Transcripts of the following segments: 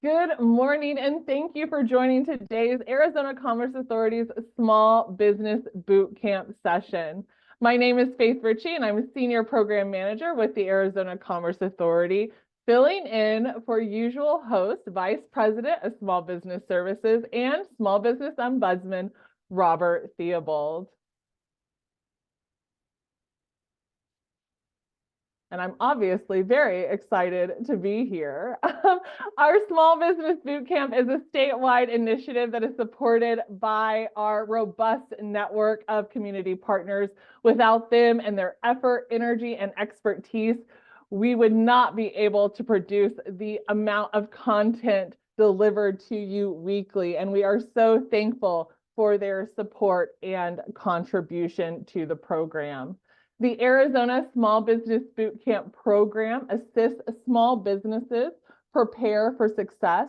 Good morning, and thank you for joining today's Arizona Commerce Authority's Small Business Boot Camp session. My name is Faith Ritchie, and I'm a Senior Program Manager with the Arizona Commerce Authority, filling in for usual host, Vice President of Small Business Services and Small Business Ombudsman, Robert Theobald. And I'm obviously very excited to be here. Our Small Business Bootcamp is a statewide initiative that is supported by our robust network of community partners. Without them and their effort, energy, and expertise, we would not be able to produce the amount of content delivered to you weekly. And we are so thankful for their support and contribution to the program. The Arizona Small Business Bootcamp program assists small businesses prepare for success,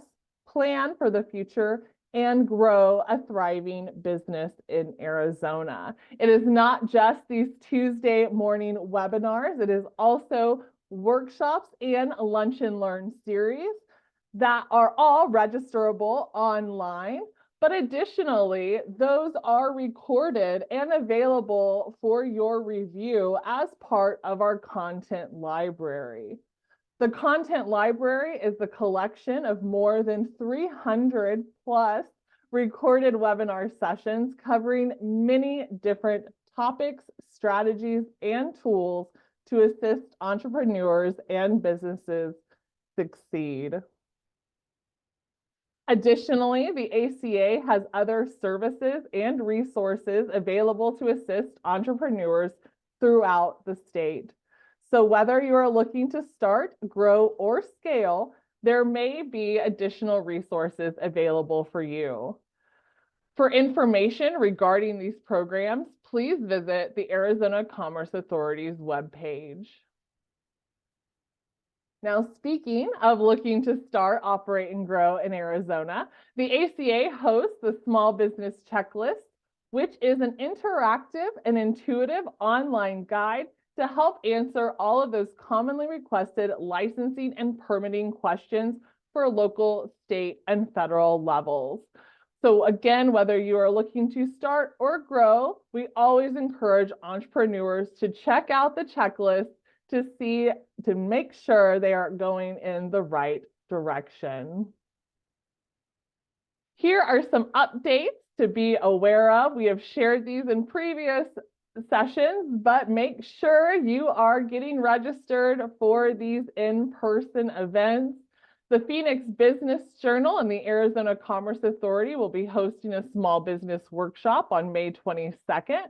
plan for the future, and grow a thriving business in Arizona. It is not just these Tuesday morning webinars, it is also workshops and lunch and learn series that are all registerable online. But additionally, those are recorded and available for your review as part of our content library. The content library is the collection of more than 300 plus recorded webinar sessions covering many different topics, strategies, and tools to assist entrepreneurs and businesses succeed. Additionally, the ACA has other services and resources available to assist entrepreneurs throughout the state. So whether you are looking to start, grow, or scale, there may be additional resources available for you. For information regarding these programs, please visit the Arizona Commerce Authority's webpage. Now, speaking of looking to start, operate, and grow in Arizona, the ACA hosts the Small Business Checklist, which is an interactive and intuitive online guide to help answer all of those commonly requested licensing and permitting questions for local, state, and federal levels. So again, whether you are looking to start or grow, we always encourage entrepreneurs to check out the checklist to make sure they are going in the right direction. Here are some updates to be aware of. We have shared these in previous sessions, but make sure you are getting registered for these in-person events. The Phoenix Business Journal and the Arizona Commerce Authority will be hosting a small business workshop on May 22nd.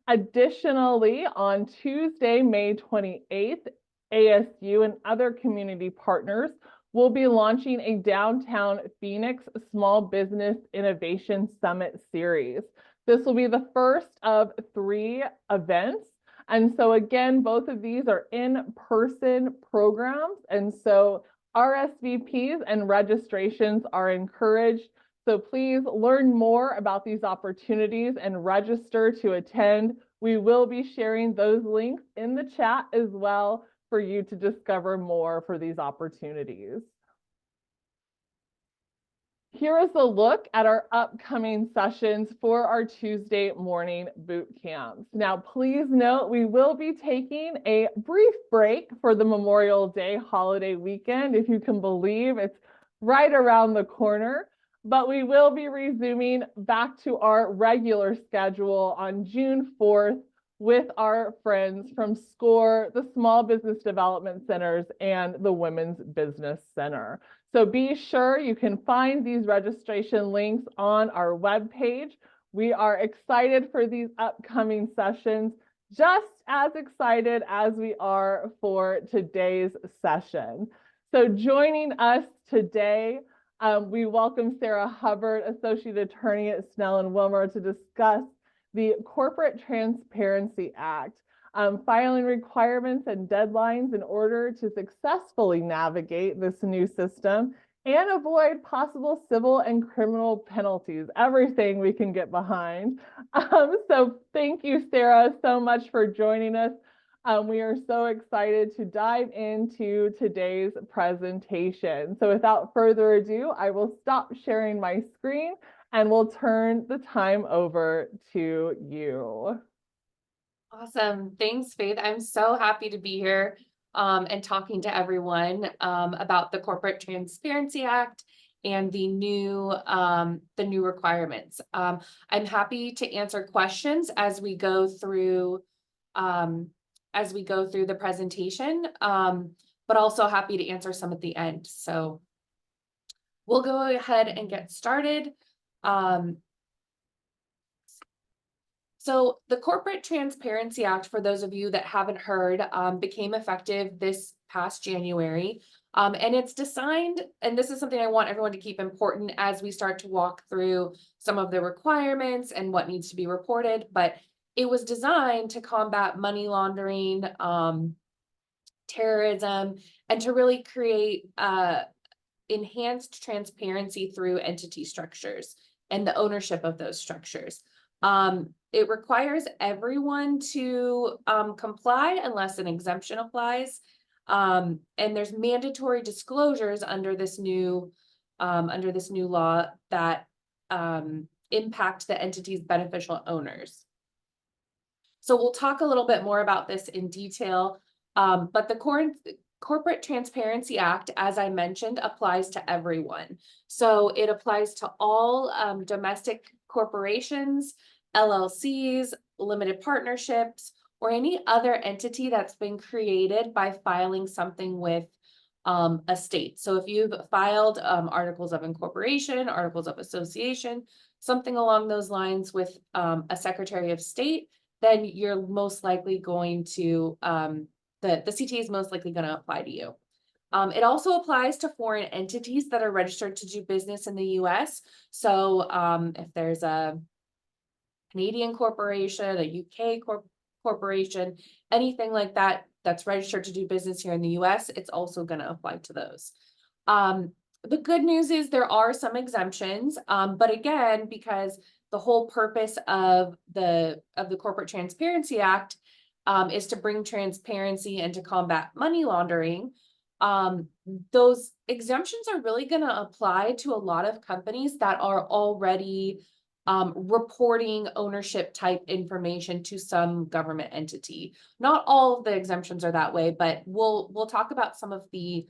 Additionally, on Tuesday, May 28th, ASU and other community partners will be launching a Downtown Phoenix Small Business Innovation Summit series. This will be the first of 3 events. And so again, both of these are in-person programs. And so RSVPs and registrations are encouraged. So please learn more about these opportunities and register to attend. We will be sharing those links in the chat as well for you to discover more for these opportunities. Here is a look at our upcoming sessions for our Tuesday morning boot camps. Now, please note we will be taking a brief break for the Memorial Day holiday weekend. If you can believe, it's right around the corner. But we will be resuming back to our regular schedule on June 4th with our friends from SCORE, the Small Business Development Centers, and the Women's Business Center. So be sure you can find these registration links on our webpage. We are excited for these upcoming sessions, just as excited as we are for today's session. So joining us today, we welcome Sarah Hubbard, Associate Attorney at Snell Wilmer, to discuss the Corporate Transparency Act, filing requirements and deadlines in order to successfully navigate this new system and avoid possible civil and criminal penalties, everything we can get behind. So thank you, Sarah, so much for joining us. We are so excited to dive into today's presentation. So without further ado, I will stop sharing my screen and we'll turn the time over to you. Awesome. Thanks, Faith. I'm so happy to be here and talking to everyone about the Corporate Transparency Act and the new requirements. I'm happy to answer questions as we go through the presentation, but also happy to answer some at the end. So we'll go ahead and get started. So the Corporate Transparency Act, for those of you that haven't heard, became effective this past January. And it's designed, and this is something I want everyone to keep important as we start to walk through some of the requirements and what needs to be reported, but it was designed to combat money laundering, terrorism, and to really create enhanced transparency through entity structures and the ownership of those structures. It requires everyone to comply unless an exemption applies. And there's mandatory disclosures under this new law that impact the entity's beneficial owners. So we'll talk a little bit more about this in detail, but the Corporate Transparency Act, as I mentioned, applies to everyone. So it applies to all domestic corporations, LLCs, limited partnerships, or any other entity that's been created by filing something with a state. So if you've filed articles of incorporation, articles of association, something along those lines with a Secretary of State, then you're most likely going to, the CTA is most likely going to apply to you. It also applies to foreign entities that are registered to do business in the US. So if there's a Canadian corporation, a UK corporation, anything like that that's registered to do business here in the US, it's also going to apply to those. The good news is there are some exemptions, but again, because the whole purpose of the Corporate Transparency Act is to bring transparency and to combat money laundering, those exemptions are really going to apply to a lot of companies that are already reporting ownership type information to some government entity. Not all of the exemptions are that way, but we'll talk about some of the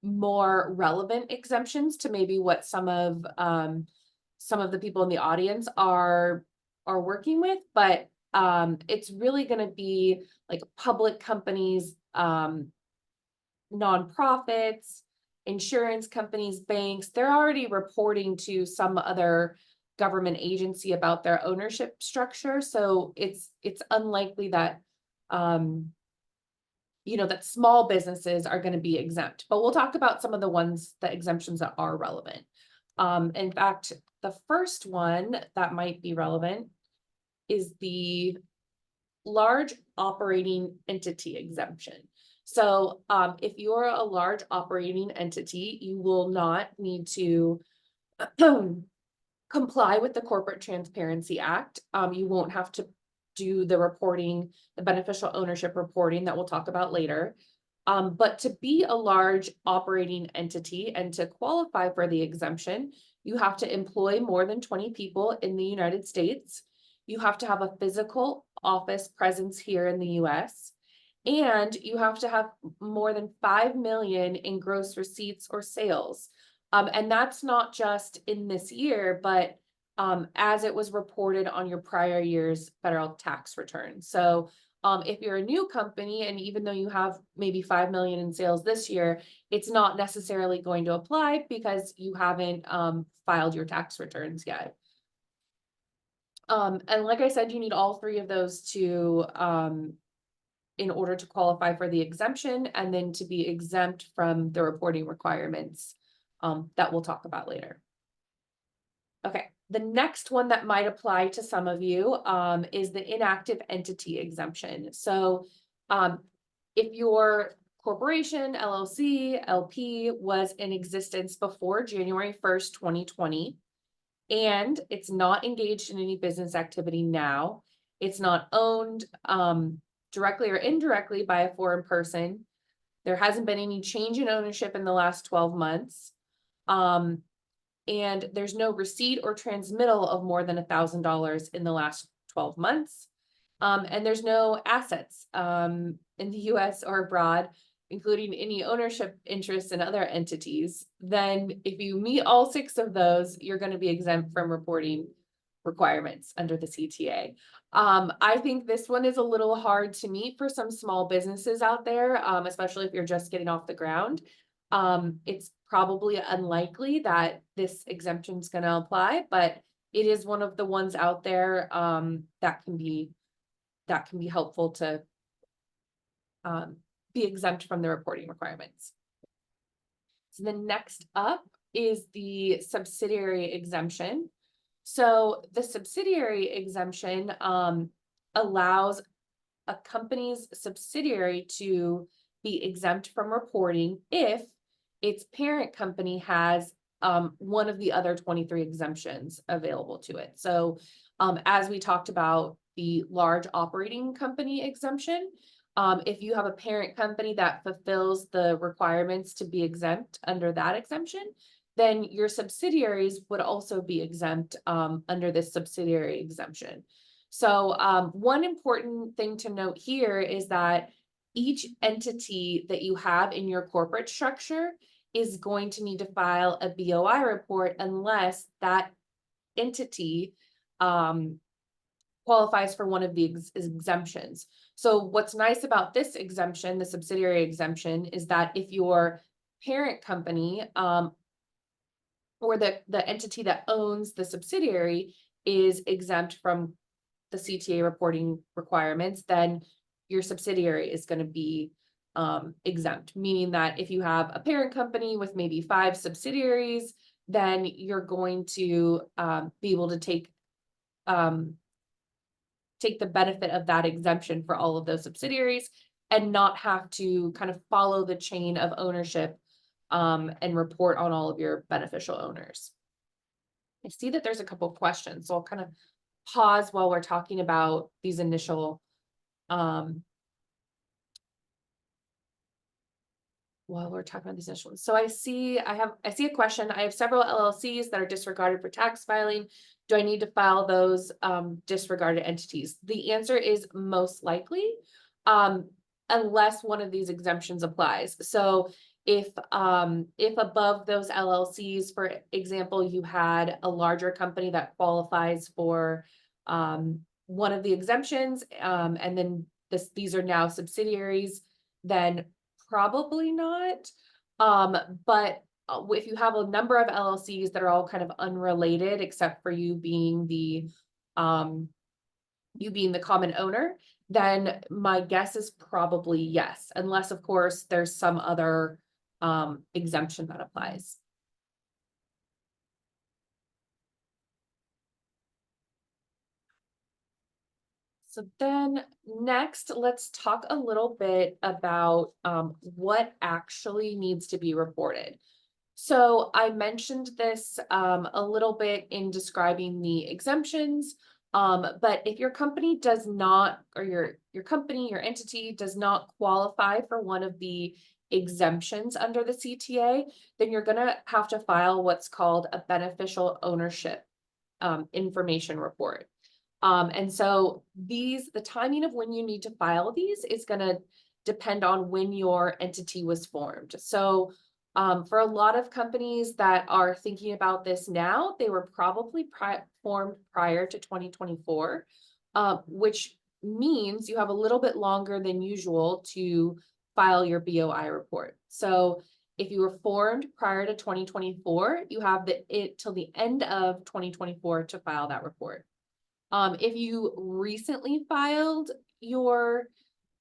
more relevant exemptions to maybe what some of the people in the audience are working with, but it's really going to be like public companies, nonprofits, insurance companies, banks. They're already reporting to some other government agency about their ownership structure. So it's unlikely that that small businesses are going to be exempt, but we'll talk about some of the exemptions that are relevant. In fact, the first one that might be relevant is the large operating entity exemption. So if you're a large operating entity, you will not need to comply with the Corporate Transparency Act. You won't have to do the reporting, the beneficial ownership reporting that we'll talk about later. But to be a large operating entity and to qualify for the exemption, you have to employ more than 20 people in the United States. You have to have a physical office presence here in the US. And you have to have more than 5 million in gross receipts or sales. And that's not just in this year, but as it was reported on your prior year's federal tax return. So if you're a new company, and even though you have maybe 5 million in sales this year, it's not necessarily going to apply because you haven't filed your tax returns yet. And like I said, you need all three of those to in order to qualify for the exemption and then to be exempt from the reporting requirements that we'll talk about later. Okay, the next one that might apply to some of you is the inactive entity exemption. So if your corporation, LLC, LP was in existence before January 1st, 2020, and it's not engaged in any business activity now, it's not owned, directly or indirectly by a foreign person. There hasn't been any change in ownership in the last 12 months. And there's no receipt or transmittal of more than $1,000 in the last 12 months. And there's no assets in the US or abroad, including any ownership interests in other entities. Then if you meet all 6 of those, you're going to be exempt from reporting requirements under the CTA. I think this one is a little hard to meet for some small businesses out there, especially if you're just getting off the ground. It's probably unlikely that this exemption is going to apply, but it is one of the ones out there that can be helpful to be exempt from the reporting requirements. So the next up is the subsidiary exemption. So the subsidiary exemption allows a company's subsidiary to be exempt from reporting if its parent company has one of the other 23 exemptions available to it. So as we talked about the large operating company exemption, if you have a parent company that fulfills the requirements to be exempt under that exemption, then your subsidiaries would also be exempt under this subsidiary exemption. So one important thing to note here is that each entity that you have in your corporate structure is going to need to file a BOI report unless that entity qualifies for one of the exemptions. So what's nice about this exemption, the subsidiary exemption, is that if your parent company or the entity that owns the subsidiary is exempt from the CTA reporting requirements, then your subsidiary is going to be exempt, meaning that if you have a parent company with maybe 5 subsidiaries, then you're going to be able to take the benefit of that exemption for all of those subsidiaries and not have to kind of follow the chain of ownership and report on all of your beneficial owners. I see that there's a couple of questions, so I'll kind of pause while we're talking about these initial So I see a question. I have several LLCs that are disregarded for tax filing. Do I need to file those disregarded entities? The answer is most likely, unless one of these exemptions applies. So if above those LLCs, for example, you had a larger company that qualifies for one of the exemptions, and then these are now subsidiaries, then probably not. But if you have a number of LLCs that are all kind of unrelated, except for you being the common owner, then my guess is probably yes, unless of course there's some other exemption that applies. So then next, let's talk a little bit about what actually needs to be reported. So I mentioned this a little bit in describing the exemptions, but if your company does not, or your company, your entity does not qualify for one of the exemptions under the CTA, then you're going to have to file what's called a beneficial ownership information report. And so the timing of when you need to file these is going to depend on when your entity was formed. So for a lot of companies that are thinking about this now, they were probably formed prior to 2024, which means you have a little bit longer than usual to file your BOI report. So if you were formed prior to 2024, you have till the end of 2024 to file that report. If you recently filed your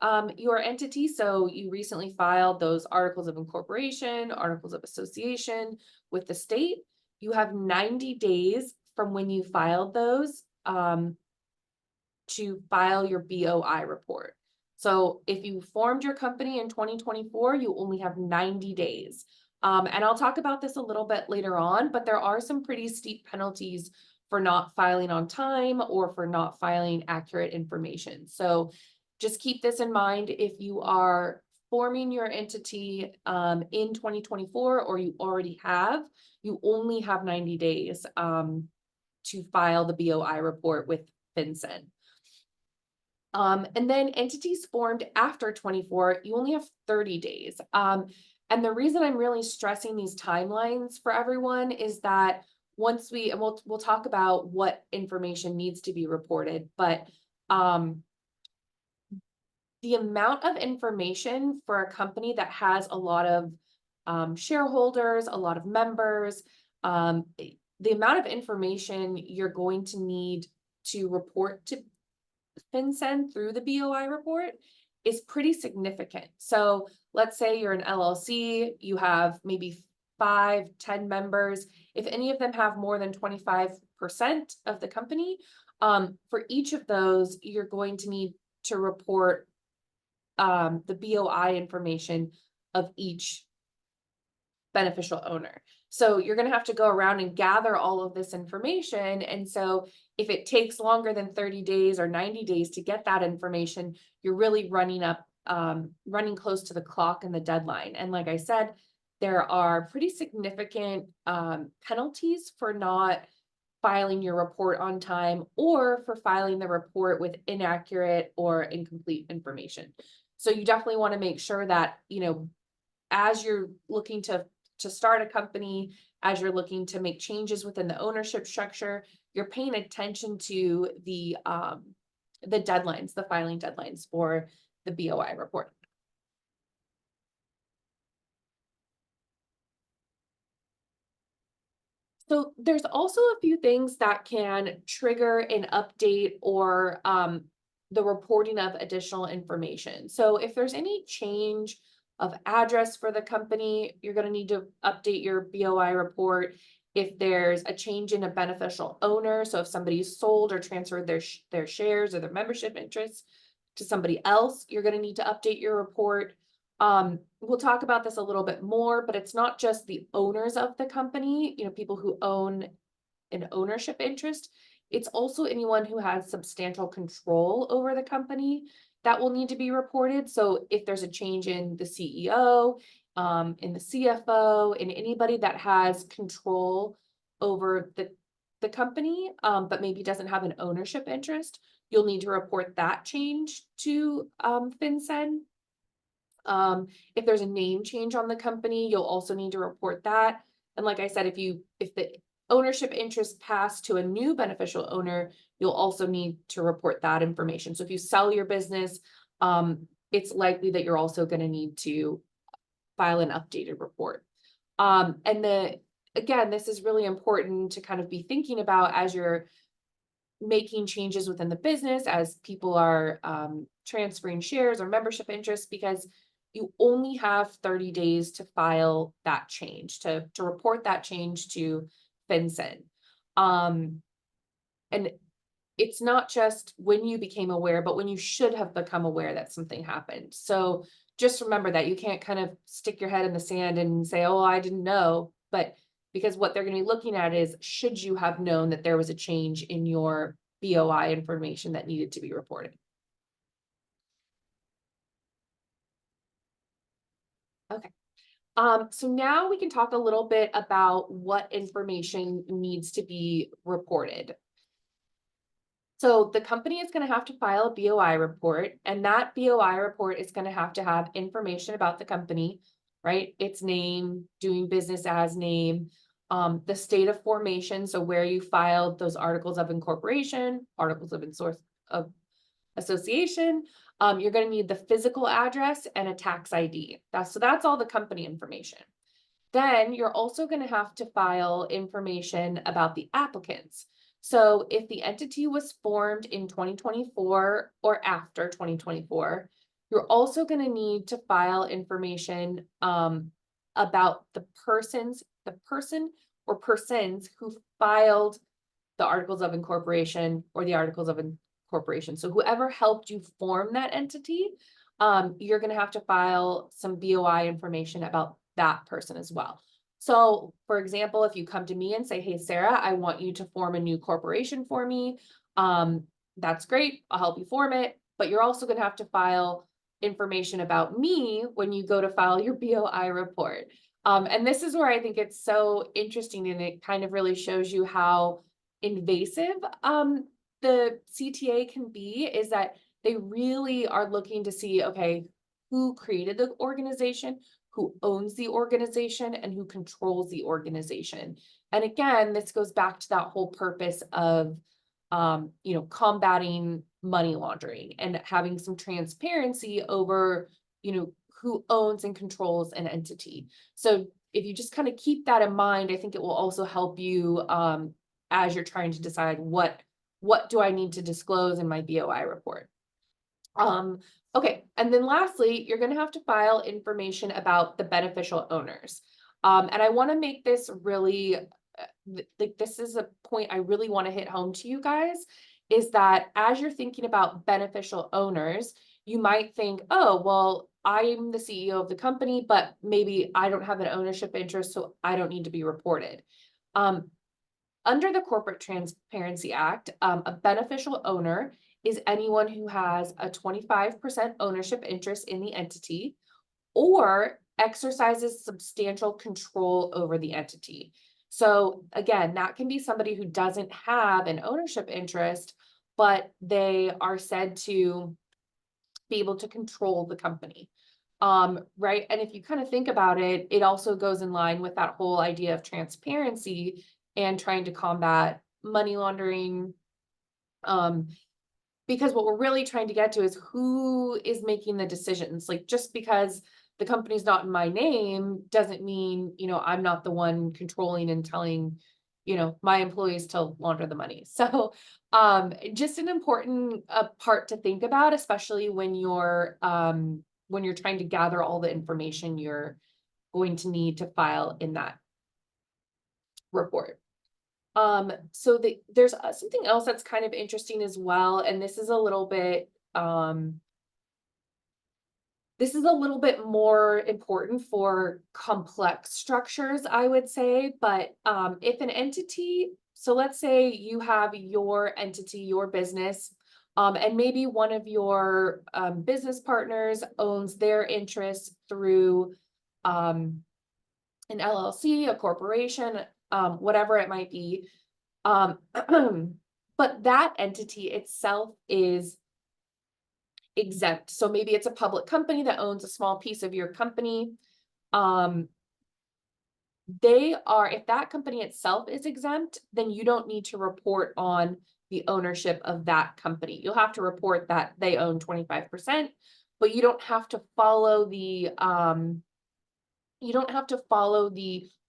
entity, so you recently filed those articles of incorporation, articles of association with the state, you have 90 days from when you filed those to file your BOI report. So if you formed your company in 2024, you only have 90 days. And I'll talk about this a little bit later on, but there are some pretty steep penalties for not filing on time or for not filing accurate information. So just keep this in mind if you are forming your entity in 2024, or you already have, you only have 90 days to file the BOI report with FinCEN. And then entities formed after 24, you only have 30 days. And the reason I'm really stressing these timelines for everyone is that once and we'll talk about what information needs to be reported, but the amount of information for a company that has a lot of shareholders, a lot of members, the amount of information you're going to need to report to FinCEN through the BOI report is pretty significant. So let's say you're an LLC, you have maybe 5-10 members. If any of them have more than 25% of the company, for each of those, you're going to need to report the BOI information of each beneficial owner. So you're going to have to go around and gather all of this information. And so if it takes longer than 30 days or 90 days to get that information, you're really running close to the clock and the deadline. And like I said, there are pretty significant penalties for not filing your report on time, or for filing the report with inaccurate or incomplete information. So you definitely want to make sure that, as you're looking to start a company, as you're looking to make changes within the ownership structure, you're paying attention to the deadlines, the filing deadlines for the BOI report. So there's also a few things that can trigger an update or the reporting of additional information. So if there's any change of address for the company, you're going to need to update your BOI report. If there's a change in a beneficial owner, so if somebody's sold or transferred their shares or their membership interests to somebody else, you're going to need to update your report. We'll talk about this a little bit more, but it's not just the owners of the company, people who own an ownership interest. It's also anyone who has substantial control over the company that will need to be reported. So if there's a change in the CEO, in the CFO, in anybody that has control over the company, but maybe doesn't have an ownership interest, you'll need to report that change to FinCEN. If there's a name change on the company, you'll also need to report that. And like I said, if the ownership interest passed to a new beneficial owner, you'll also need to report that information. So if you sell your business, it's likely that you're also going to need to file an updated report. Again, this is really important to kind of be thinking about as you're making changes within the business, as people are transferring shares or membership interests, because you only have 30 days to file that change, to report that change to FinCEN. And it's not just when you became aware, but when you should have become aware that something happened. So just remember that you can't kind of stick your head in the sand and say, oh, I didn't know. But because what they're going to be looking at is, should you have known that there was a change in your BOI information that needed to be reported? Okay. So now we can talk a little bit about what information needs to be reported. So the company is going to have to file a BOI report, and that BOI report is going to have information about the company, right? Its name, doing business as name, the state of formation, so where you filed those articles of incorporation, articles of association. You're going to need the physical address and a tax ID. That's all the company information. Then you're also going to have to file information about the applicants. So if the entity was formed in 2024 or after 2024, you're also going to need to file information about the person or persons who filed the articles of incorporation or the articles of incorporation. So whoever helped you form that entity, you're going to have to file some BOI information about that person as well. So for example, if you come to me and say, hey, Sarah, I want you to form a new corporation for me. That's great. I'll help you form it. but you're also going to have to file information about me when you go to file your BOI report. And this is where I think it's so interesting, and it kind of really shows you how invasive the CTA can be, is that they really are looking to see, okay, who created the organization, who owns the organization, and who controls the organization. And again, this goes back to that whole purpose of, combating money laundering and having some transparency over, who owns and controls an entity. So if you just kind of keep that in mind, I think it will also help you as you're trying to decide what do I need to disclose in my BOI report. Okay, and then lastly, you're going to have to file information about the beneficial owners. And I want to make this really, like, this is a point I really want to hit home to you guys, is that as you're thinking about beneficial owners, you might think, oh, well, I'm the CEO of the company, but maybe I don't have an ownership interest, so I don't need to be reported. Under the Corporate Transparency Act, a beneficial owner is anyone who has a 25% ownership interest in the entity or exercises substantial control over the entity. So again, that can be somebody who doesn't have an ownership interest, but they are said to be able to control the company. Right. And if you kind of think about it, it also goes in line with that whole idea of transparency and trying to combat money laundering. Because what we're really trying to get to is who is making the decisions. Like, just because the company's not in my name doesn't mean, I'm not the one controlling and telling, my employees to launder the money. So just an important part to think about, especially when you're trying to gather all the information you're going to need to file in that report. So there's something else that's kind of interesting as well, and this is a little bit more important for complex structures, I would say. But if an entity, so let's say you have your entity, your business, and maybe one of your business partners owns their interests through an LLC, a corporation, whatever it might be. But that entity itself is exempt. So maybe it's a public company that owns a small piece of your company. If that company itself is exempt, then you don't need to report on the ownership of that company. You'll have to report that they own 25%, but you don't have to follow the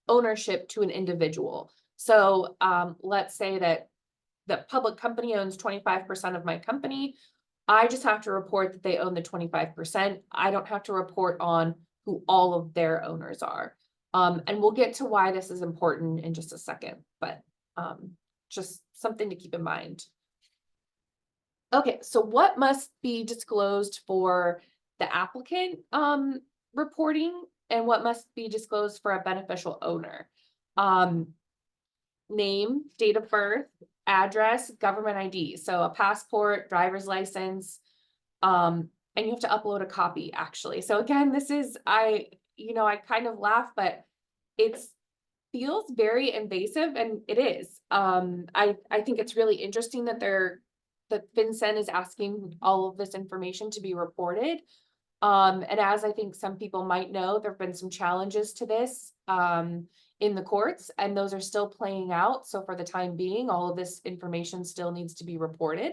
ownership to an individual. So let's say that the public company owns 25% of my company. I just have to report that they own the 25%. I don't have to report on who all of their owners are. And we'll get to why this is important in just a second, but just something to keep in mind. Okay, so what must be disclosed for the applicant reporting, and what must be disclosed for a beneficial owner? Name, date of birth, address, government ID. So a passport, driver's license, and you have to upload a copy, actually. So again, this is, I kind of laugh, but it feels very invasive, and it is. I think it's really interesting that FinCEN is asking all of this information to be reported. And as I think some people might know, there have been some challenges to this in the courts, and those are still playing out. So for the time being, all of this information still needs to be reported.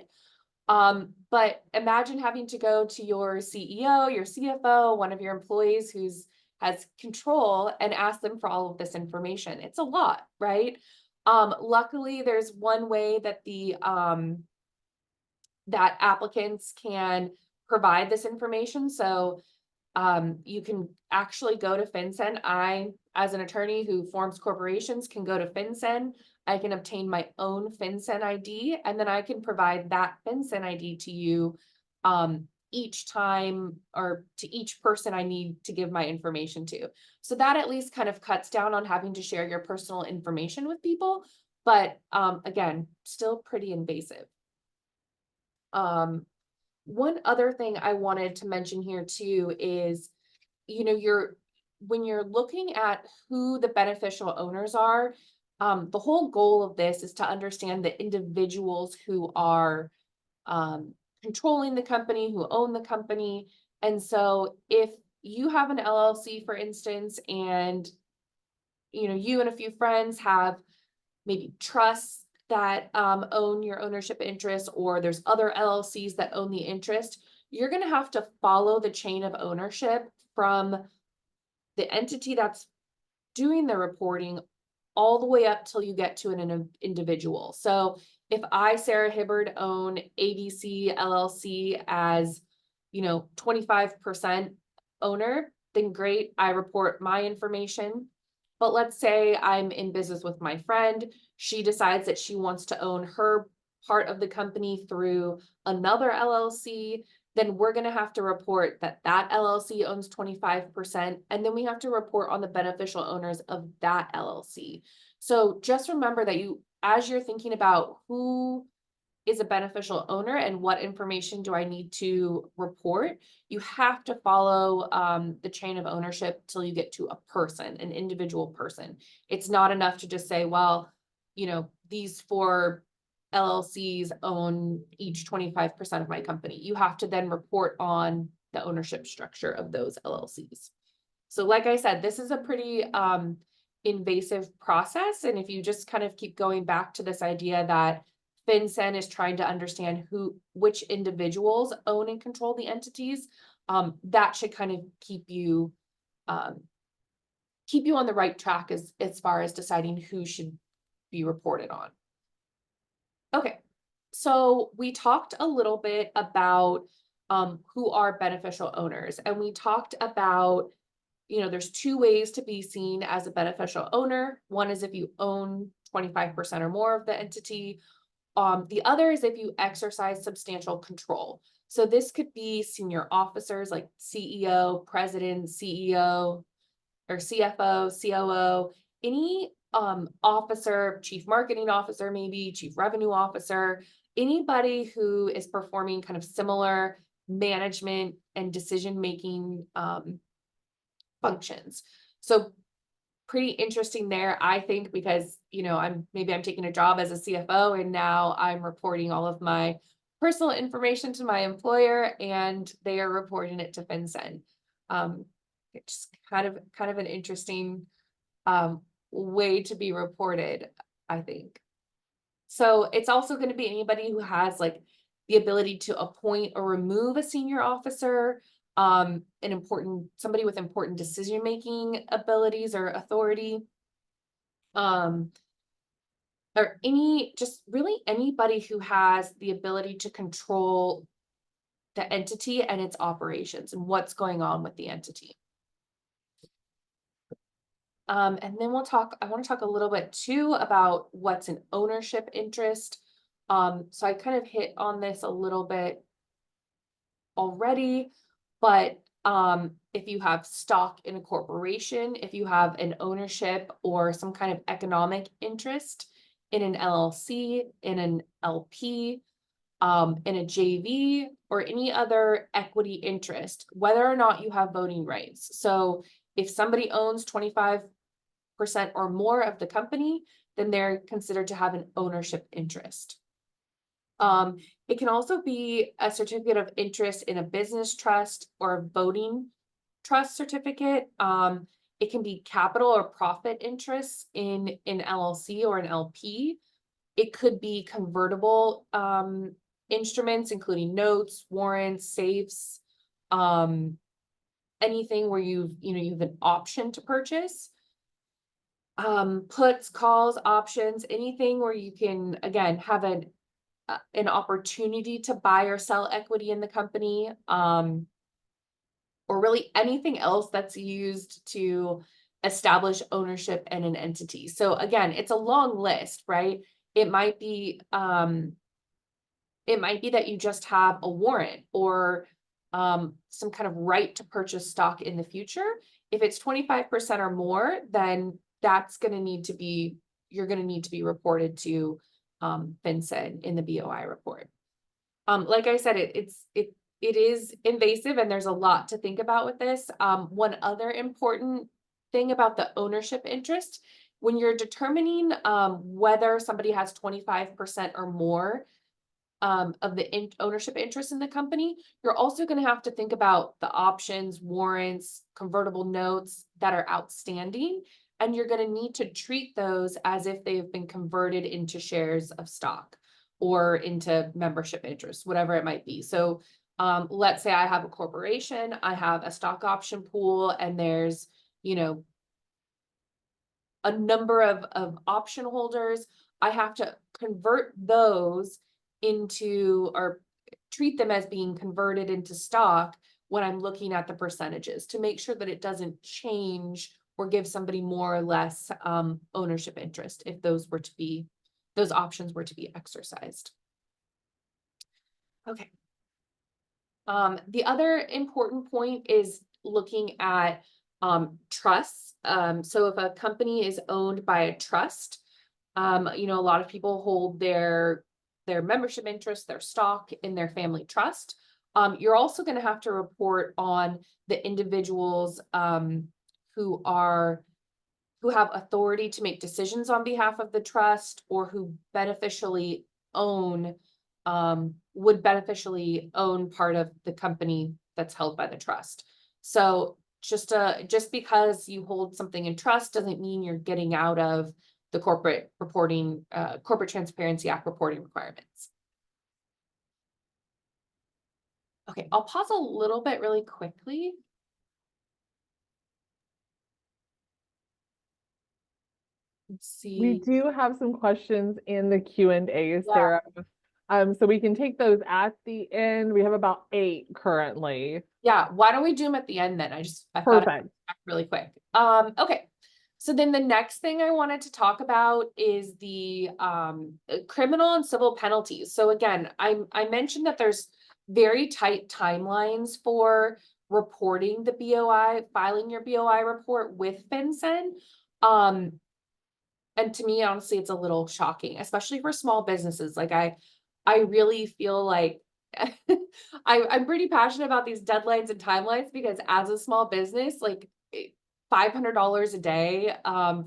But imagine having to go to your CEO, your CFO, one of your employees has control, and ask them for all of this information. It's a lot, right? Luckily, there's one way that that applicants can provide this information. So you can actually go to FinCEN. I, as an attorney who forms corporations, can go to FinCEN. I can obtain my own FinCEN ID, and then I can provide that FinCEN ID to you each time, or to each person I need to give my information to. So that at least kind of cuts down on having to share your personal information with people. But again, still pretty invasive. one other thing I wanted to mention here too is, when you're looking at who the beneficial owners are, the whole goal of this is to understand the individuals who are um, controlling the company, who own the company. And so if you have an LLC, for instance, and you and a few friends have maybe trusts that own your ownership interest, or there's other LLCs that own the interest, you're going to have to follow the chain of ownership from the entity that's doing the reporting all the way up till you get to an individual. So if I, Sarah Hibbard, own ABC LLC as, 25% owner, then great, I report my information. But let's say I'm in business with my friend. She decides that she wants to own her part of the company through another LLC. Then we're going to have to report that that LLC owns 25%. And then we have to report on the beneficial owners of that LLC. So just remember that as you're thinking about who is a beneficial owner and what information do I need to report, you have to follow the chain of ownership till you get to a person, an individual person. It's not enough to just say, well, these 4 LLCs own each 25% of my company. You have to then report on the ownership structure of those LLCs. So like I said, this is a pretty invasive process. And if you just kind of keep going back to this idea that FinCEN is trying to understand which individuals own and control the entities, that should kind of keep you on the right track as far as deciding who should be reported on. Okay, so we talked a little bit about who are beneficial owners, and we talked about, there's 2 ways to be seen as a beneficial owner. One is if you own 25% or more of the entity. The other is if you exercise substantial control. So this could be senior officers like CEO, president, CEO, or CFO, COO, any officer, chief marketing officer, maybe chief revenue officer, anybody who is performing kind of similar management and decision-making functions. So pretty interesting there, I think, because, I'm taking a job as a CFO and now I'm reporting all of my personal information to my employer and they are reporting it to FinCEN. It's kind of an interesting way to be reported, I think. So it's also going to be anybody who has like the ability to appoint or remove a senior officer, somebody with important decision-making abilities or authority, or really anybody who has the ability to control the entity and its operations and what's going on with the entity. And then I want to talk a little bit too about what's an ownership interest. So I kind of hit on this a little bit already, but if you have stock in a corporation, if you have an ownership or some kind of economic interest in an LLC, in an LP, in a JV, or any other equity interest, whether or not you have voting rights. So if somebody owns 25% or more of the company, then they're considered to have an ownership interest. It can also be a certificate of interest in a business trust or a voting trust certificate. It can be capital or profit interests in an LLC or an LP. It could be convertible instruments, including notes, warrants, safes, anything where you have an option to purchase. Puts, calls, options, anything where you can, again, have an opportunity to buy or sell equity in the company, or really anything else that's used to establish ownership in an entity. So again, it's a long list, right? It might be that you just have a warrant or some kind of right to purchase stock in the future. If it's 25% or more, then you're going to need to be reported to FinCEN in the BOI report. Like I said, it is invasive and there's a lot to think about with this. One other important thing about the ownership interest, when you're determining whether somebody has 25% or more of the ownership interest in the company, you're also going to have to think about the options, warrants, convertible notes that are outstanding. And you're going to need to treat those as if they have been converted into shares of stock or into membership interest, whatever it might be. So let's say I have a corporation, I have a stock option pool, and there's, you know, a number of option holders. I have to convert those into, or treat them as being converted into stock when I'm looking at the percentages to make sure that it doesn't change or give somebody more or less ownership interest if those options were to be exercised. Okay. The other important point is looking at trusts. So if a company is owned by a trust, you know, a lot of people hold their membership interest, their stock in their family trust. You're also going to have to report on the individuals who have authority to make decisions on behalf of the trust, or who beneficially own would beneficially own part of the company that's held by the trust. So just because you hold something in trust doesn't mean you're getting out of the corporate reporting, Corporate Transparency Act reporting requirements. Okay, I'll pause a little bit really quickly. Let's We see. do have some questions in the Q&A, Yeah. Sarah. So we can take those at the end. We have about 8 currently. Yeah, why don't we do them at the end then? I thought Perfect. really quick. Okay. So then the next thing I wanted to talk about is the criminal and civil penalties. So again, I mentioned that there's very tight timelines for reporting the BOI, filing your BOI report with FinCEN. And to me, honestly, it's a little shocking, especially for small businesses. Like I really feel like I'm pretty passionate about these deadlines and timelines, because as a small business, like $500 a day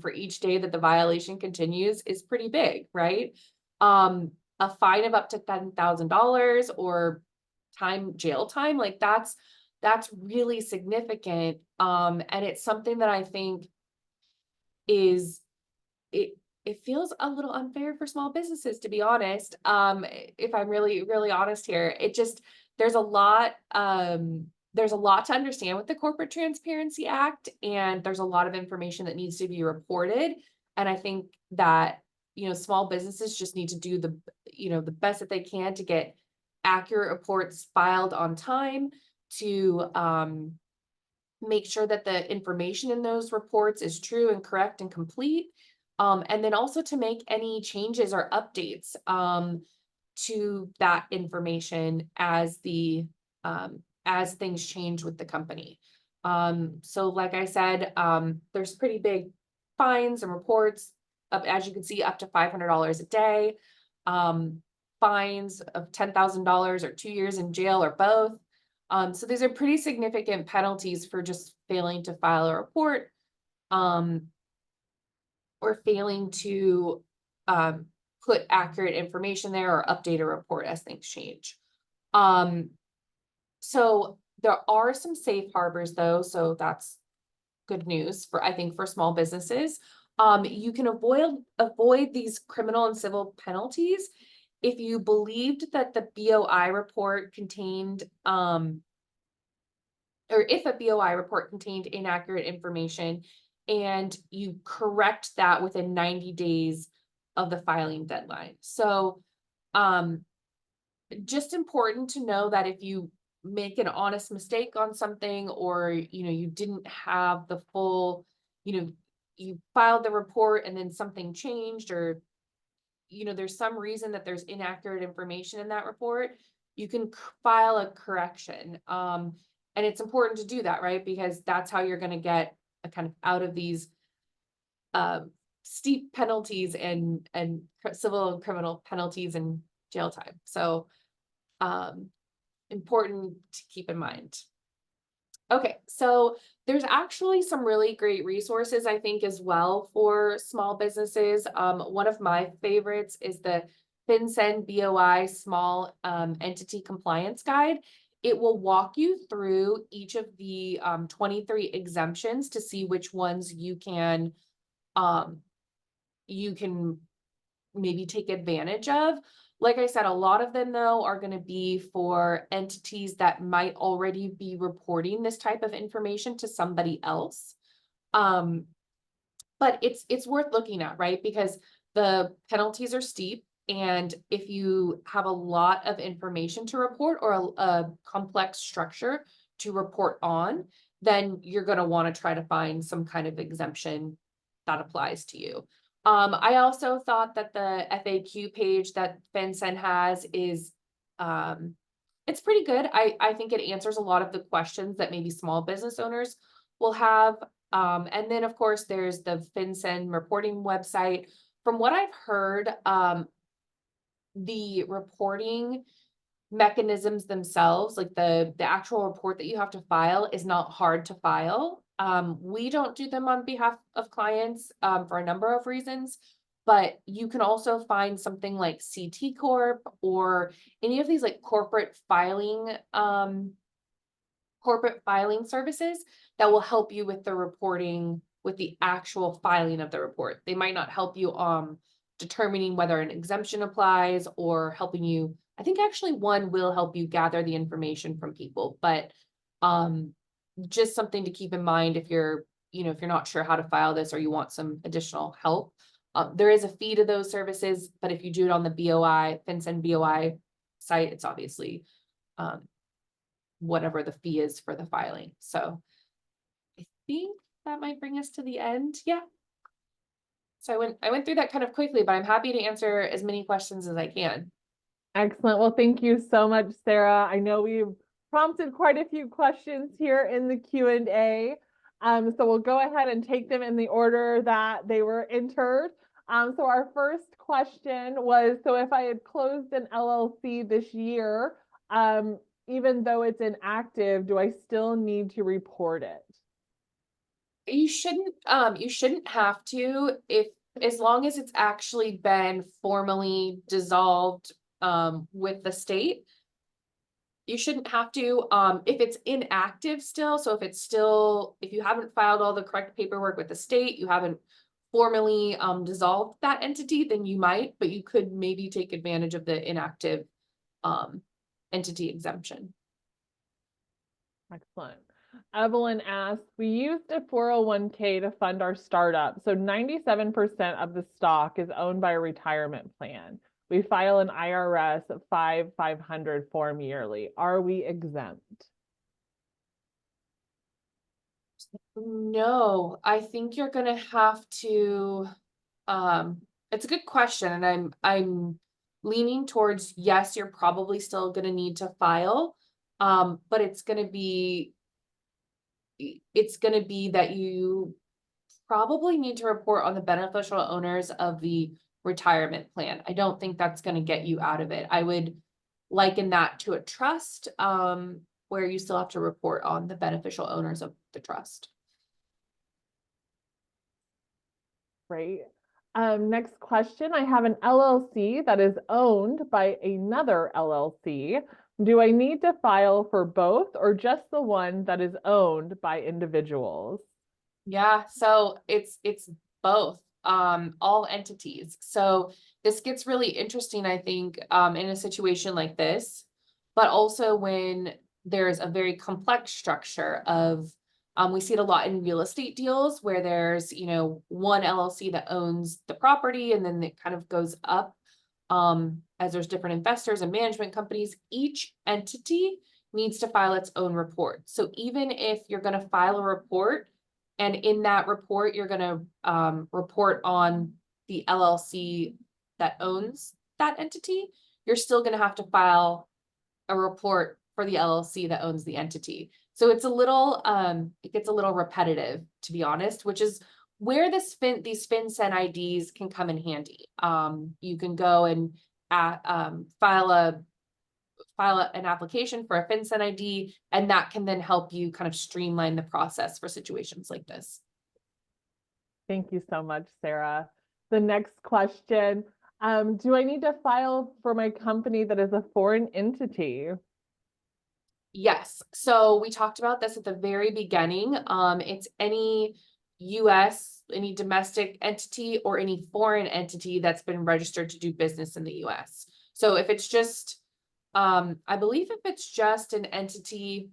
for each day that the violation continues is pretty big, right? A fine of up to $10,000 or jail time, like that's really significant. And it's something that I think is it feels a little unfair for small businesses, to be honest. If I'm really honest here, there's a lot to understand with the Corporate Transparency Act, and there's a lot of information that needs to be reported. And I think that, you know, small businesses just need to do the best that they can to get accurate reports filed on time, to make sure that the information in those reports is true and correct and complete. And then also to make any changes or updates to that information as things change with the company. So like I said, there's pretty big fines and reports up, as you can see, up to $500 a day, fines of $10,000 or 2 years in jail or both. So these are pretty significant penalties for just failing to file a report, or failing to put accurate information there or update a report as things change. So there are some safe harbors though, so that's good news for, I think, for small businesses. You can avoid these criminal and civil penalties if you believed that the BOI report contained or if a BOI report contained inaccurate information, and you correct that within 90 days of the filing deadline. So just important to know that if you make an honest mistake on something, or you didn't have the full, you filed the report and then something changed, or there's some reason that there's inaccurate information in that report, you can file a correction. And it's important to do that, right? Because that's how you're going to get a kind of out of these steep penalties and civil and criminal penalties and jail time. So important to keep in mind. Okay, so there's actually some really great resources, I think, as well for small businesses. One of my favorites is the FinCEN BOI Small Entity Compliance Guide. It will walk you through each of the 23 exemptions to see which ones you can maybe take advantage of. Like I said, a lot of them though are going to be for entities that might already be reporting this type of information to somebody else. But it's worth looking at, right? Because the penalties are steep, and if you have a lot of information to report or a complex structure to report on, then you're going to want to try to find some kind of exemption that applies to you. I also thought that the FAQ page that FinCEN has is, it's pretty good. I think it answers a lot of the questions that maybe small business owners will have. And then of course there's the FinCEN reporting website. From what I've heard, the reporting mechanisms themselves, like the actual report that you have to file, is not hard to file. We don't do them on behalf of clients for a number of reasons, but you can also find something like CT Corp or any of these like corporate filing services that will help you with the reporting, with the actual filing of the report. They might not help you determining whether an exemption applies or helping you. I think actually one will help you gather the information from people, but just something to keep in mind if you're not sure how to file this or you want some additional help. There is a fee to those services, but if you do it on the BOI, FinCEN BOI site, it's obviously whatever the fee is for the filing. So I think that might bring us to the end. Yeah. So I went through that kind of quickly, but I'm happy to answer as many questions as I can. Excellent. Well, thank you so much, Sarah. I know we've prompted quite a few questions here in the Q&A. So we'll go ahead and take them in the order that they were entered. So our first question was, so if I had closed an LLC this year, even though it's inactive, do I still need to report it? You shouldn't have to, as long as it's actually been formally dissolved with the state. You shouldn't have to. If it's inactive still, so if you haven't filed all the correct paperwork with the state, you haven't formally dissolved that entity, then you might, but you could maybe take advantage of the inactive entity exemption. Excellent. Evelyn asks, we used a 401k to fund our startup, so 97% of the stock is owned by a retirement plan. We file an IRS 500 form yearly. Are we exempt? No, I think you're gonna have to, it's a good question, and I'm leaning towards yes, you're probably still gonna need to file. But it's gonna be that you probably need to report on the beneficial owners of the retirement plan. I don't think that's going to get you out of it. I would liken that to a trust, where you still have to report on the beneficial owners of the trust. Great. Next question. I have an LLC that is owned by another LLC. Do I need to file for both or just the one that is owned by individuals? Yeah, so it's both, all entities. So this gets really interesting, I think, in a situation like this, but also when there's a very complex structure of, we see it a lot in real estate deals where there's, one LLC that owns the property and then it kind of goes up, as there's different investors and management companies. Each entity needs to file its own report. So even if you're going to file a report, and in that report, you're going to report on the LLC that owns that entity, you're still going to have to file a report for the LLC that owns the entity. So it's it gets a little repetitive, to be honest, which is where these FinCEN IDs can come in handy. You can go and file file an application for a FinCEN ID, and that can then help you kind of streamline the process for situations like this. Thank you so much, Sarah. The next question, do I need to file for my company that is a foreign entity? Yes, so we talked about this at the very beginning. It's any US, any domestic entity or any foreign entity that's been registered to do business in the US. So if it's just, I believe if it's just an entity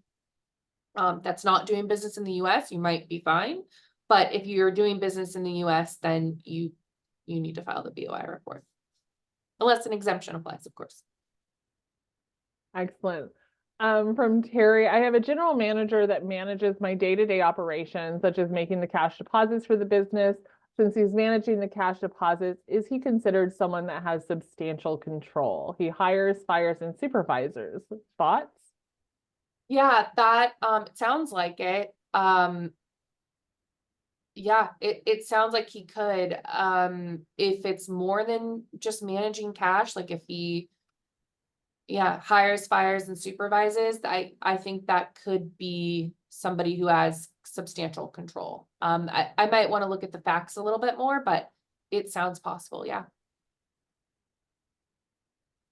that's not doing business in the US, you might be fine. But if you're doing business in the US, then you need to file the BOI report. Unless an exemption applies, of course. Excellent. From Terry, I have a general manager that manages my day-to-day operations, such as making the cash deposits for the business. Since he's managing the cash deposits, is he considered someone that has substantial control? He hires, fires, and supervisors. Thoughts? Yeah, that sounds like it. Yeah, it sounds like he could. If it's more than just managing cash, like if he hires, fires, and supervises, I think that could be somebody who has substantial control. I might want to look at the facts a little bit more, but it sounds possible, yeah.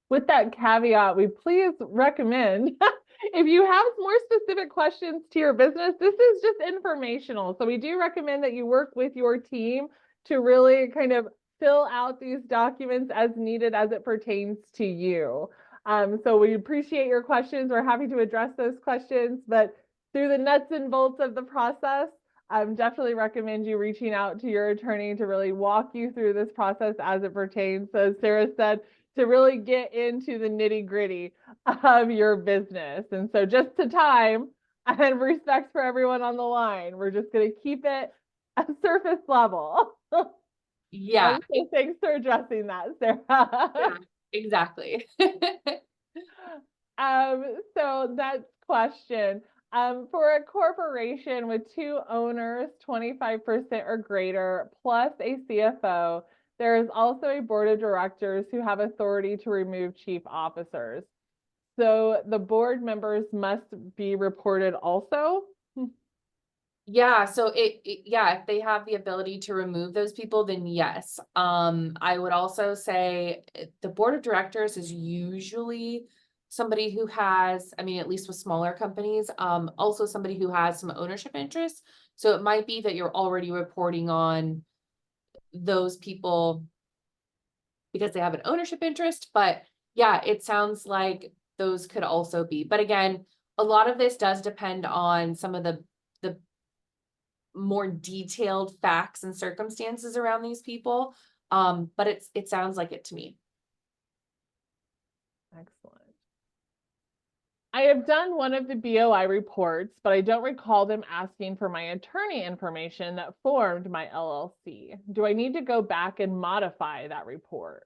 With that caveat, we please recommend if you have more specific questions to your business, this is just informational. So we do recommend that you work with your team to really kind of fill out these documents as needed as it pertains to you. So we appreciate your questions. We're happy to address those questions, but through the nuts and bolts of the process, definitely recommend you reaching out to your attorney to really walk you through this process as it pertains. So as Sarah said, to really get into the nitty gritty of your business. And so just to time and respect for everyone on the line, we're just going to keep it at surface level. Yeah. So thanks for addressing that, Sarah. Yeah, exactly. So that question, for a corporation with 2 owners, 25% or greater, plus a CFO, there is also a board of directors who have authority to remove chief officers. So the board members must be reported also? Yeah, so if they have the ability to remove those people, then yes. I would also say the board of directors is usually somebody who has, I mean, at least with smaller companies, also somebody who has some ownership interests. So it might be that you're already reporting on those people because they have an ownership interest, but yeah, it sounds like those could also be. But again, a lot of this does depend on some of the more detailed facts and circumstances around these people. But it sounds like it to me. Excellent. I have done one of the BOI reports, but I don't recall them asking for my attorney information that formed my LLC. Do I need to go back and modify that report?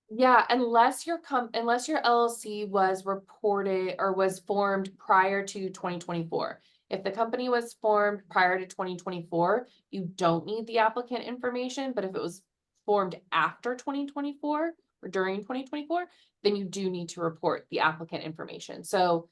Yeah, unless your LLC was reported or was formed prior to 2024. If the company was formed prior to 2024, you don't need the applicant information, but if it was formed after 2024 or during 2024, then you do need to report the applicant information. So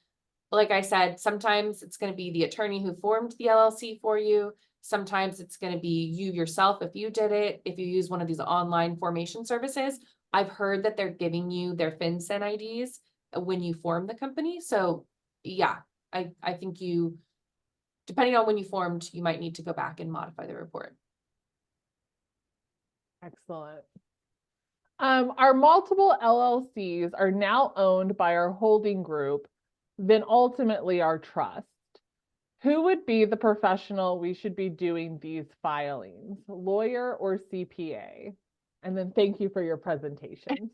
like I said, sometimes it's going to be the attorney who formed the LLC for you. Sometimes it's going to be you yourself if you did it, if you use one of these online formation services. I've heard that they're giving you their FinCEN IDs when you form the company. So yeah, I think you, depending on when you formed, you might need to go back and modify the report. Excellent. Our multiple LLCs are now owned by our holding group, then ultimately our trust. Who would be the professional we should be doing these filings, lawyer or CPA? And then thank you for your presentation.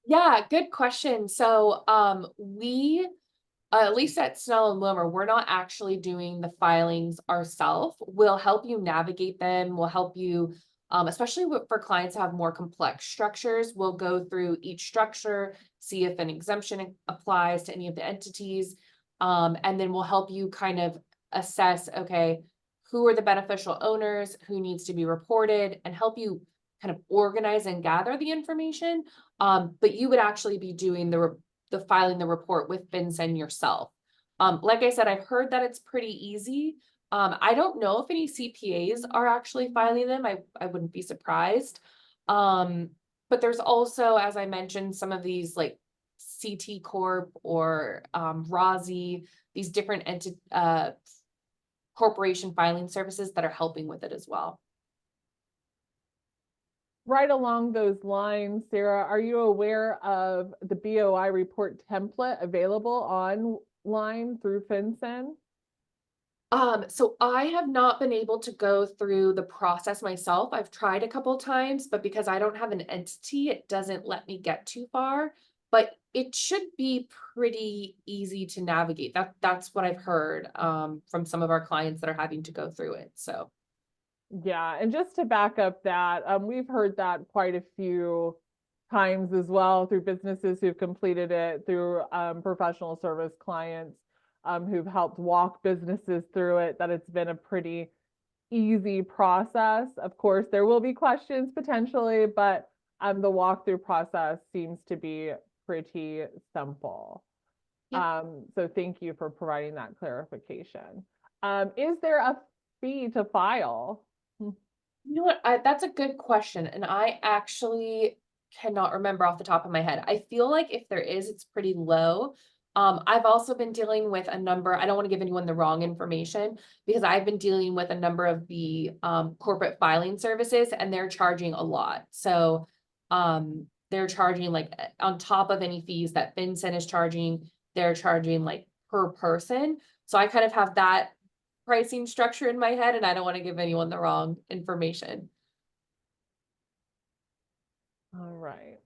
Yeah, good question. So we, at least at Snell Wilmer, we're not actually doing the filings ourselves. We'll help you navigate them. We'll help you, especially for clients who have more complex structures. We'll go through each structure, see if an exemption applies to any of the entities. And then we'll help you kind of assess, okay, who are the beneficial owners, who needs to be reported, and help you kind of organize and gather the information. But you would actually be doing filing the report with FinCEN yourself. Like I said, I've heard that it's pretty easy. I don't know if any CPAs are actually filing them. I wouldn't be surprised. But there's also, as I mentioned, some of these like CT Corp or ROSI, these different corporation filing services that are helping with it as well. Right along those lines, Sarah, are you aware of the BOI report template available online through FinCEN? So I have not been able to go through the process myself. I've tried a couple times, but because I don't have an entity, it doesn't let me get too far. But it should be pretty easy to navigate. That's what I've heard from some of our clients that are having to go through it. So Yeah, and just to back up that, we've heard that quite a few times as well through businesses who've completed it, through professional service clients who've helped walk businesses through it, that it's been a pretty easy process. Of course, there will be questions potentially, but the walkthrough process seems to be pretty simple. yeah. So thank you for providing that clarification. Is there a fee to file? You know what? That's a good question, and I actually cannot remember off the top of my head. I feel like if there is, it's pretty low. I've also been dealing with a number, I don't want to give anyone the wrong information because I've been dealing with a number of the corporate filing services and they're charging a lot. So they're charging like on top of any fees that FinCEN is charging, they're charging like per person. So I kind of have that pricing structure in my head and I don't want to give anyone the wrong information. All right.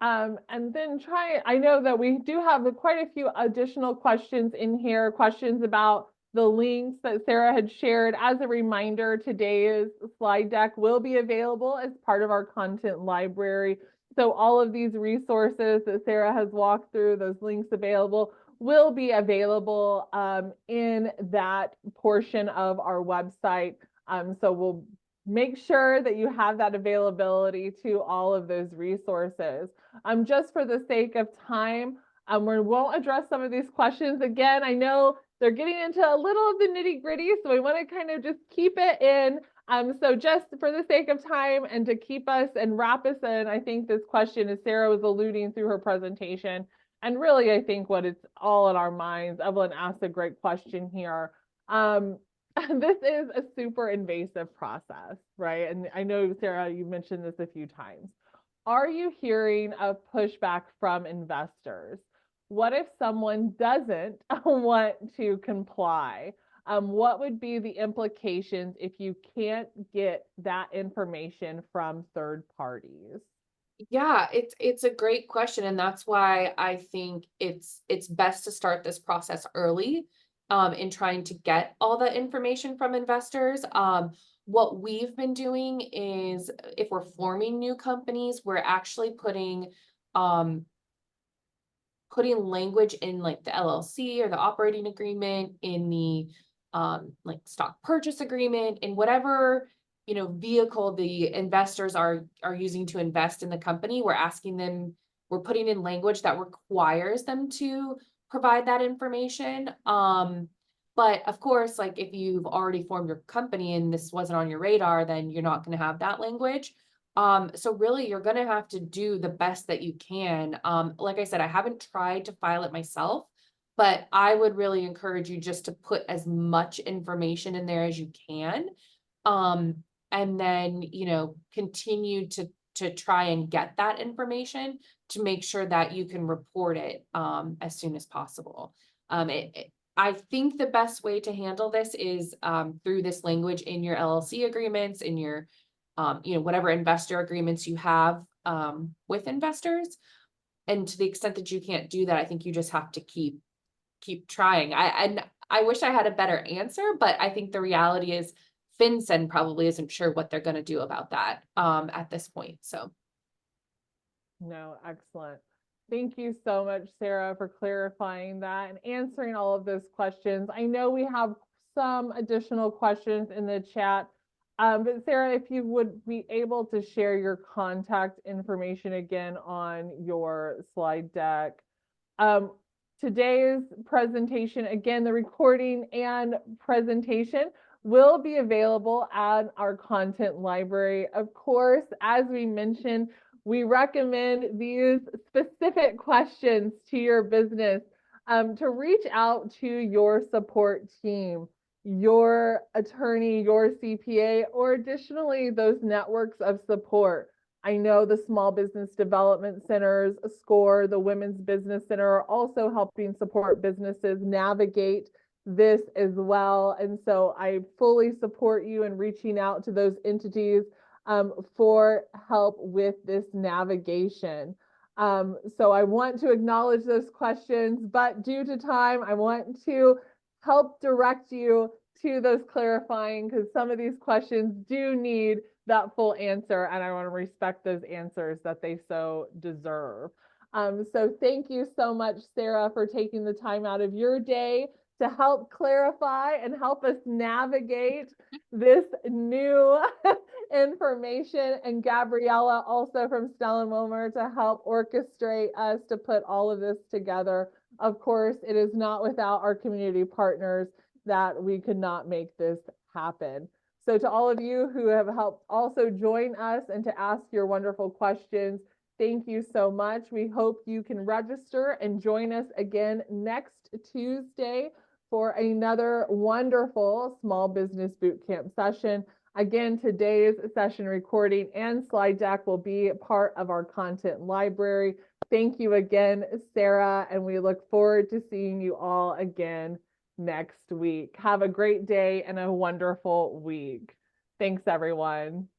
And then I know that we do have quite a few additional questions in here, questions about the links that Sarah had shared. As a reminder, today's slide deck will be available as part of our content library. So all of these resources that Sarah has walked through, those links available, will be available in that portion of our website. So we'll make sure that you have that availability to all of those resources. Just for the sake of time, we won't address some of these questions. Again, I know they're getting into a little of the nitty gritty, so we want to kind of just keep it in. So just for the sake of time and to keep us and wrap us in, I think this question, as Sarah was alluding through her presentation, and really I think what it's all in our minds, Evelyn asked a great question here. This is a super invasive process, right? And I know, Sarah, you mentioned this a few times. Are you hearing of pushback from investors? What if someone doesn't want to comply? What would be the implications if you can't get that information from third parties? Yeah, it's a great question, and that's why I think it's best to start this process early in trying to get all the information from investors. What we've been doing is if we're forming new companies, we're actually um putting language in like the LLC or the operating agreement, in the like stock purchase agreement, in whatever vehicle the investors are using to invest in the company. We're putting in language that requires them to provide that information. But of course, like if you've already formed your company and this wasn't on your radar, then you're not going to have that language. So really you're going to have to do the best that you can. Like I said, I haven't tried to file it myself, but I would really encourage you just to put as much information in there as you can. And then, continue to try and get that information to make sure that you can report it, as soon as possible. I think the best way to handle this is, through this language in your LLC agreements, in your whatever investor agreements you have with investors. And to the extent that you can't do that, I think you just have to keep trying. I wish I had a better answer, but I think the reality is FinCEN probably isn't sure what they're going to do about that at this point. So No, excellent. Thank you so much, Sarah, for clarifying that and answering all of those questions. I know we have some additional questions in the chat. But Sarah, if you would be able to share your contact information again on your slide deck, Today's presentation, again, the recording and presentation will be available at our content library. Of course, as we mentioned, we recommend these specific questions to your business to reach out to your support team, your attorney, your CPA, or additionally, those networks of support. I know the Small Business Development Centers, SCORE, the Women's Business Center are also helping support businesses navigate this as well. And so I fully support you in reaching out to those entities for help with this navigation. So I want to acknowledge those questions, but due to time, I want to help direct you to those clarifying, because some of these questions do need that full answer, and I want to respect those answers that they so deserve. So thank you so much, Sarah, for taking the time out of your day to help clarify and help us navigate this new information, and Gabriella also from Snell Wilmer to help orchestrate us to put all of this together. Of course, it is not without our community partners that we could not make this happen. So to all of you who have helped also join us and to ask your wonderful questions, thank you so much. We hope you can register and join us again next Tuesday for another wonderful small business bootcamp session. Again, today's session recording and slide deck will be part of our content library. Thank you again, Sarah, and we look forward to seeing you all again next week. Have a great day and a wonderful week. Thanks, everyone.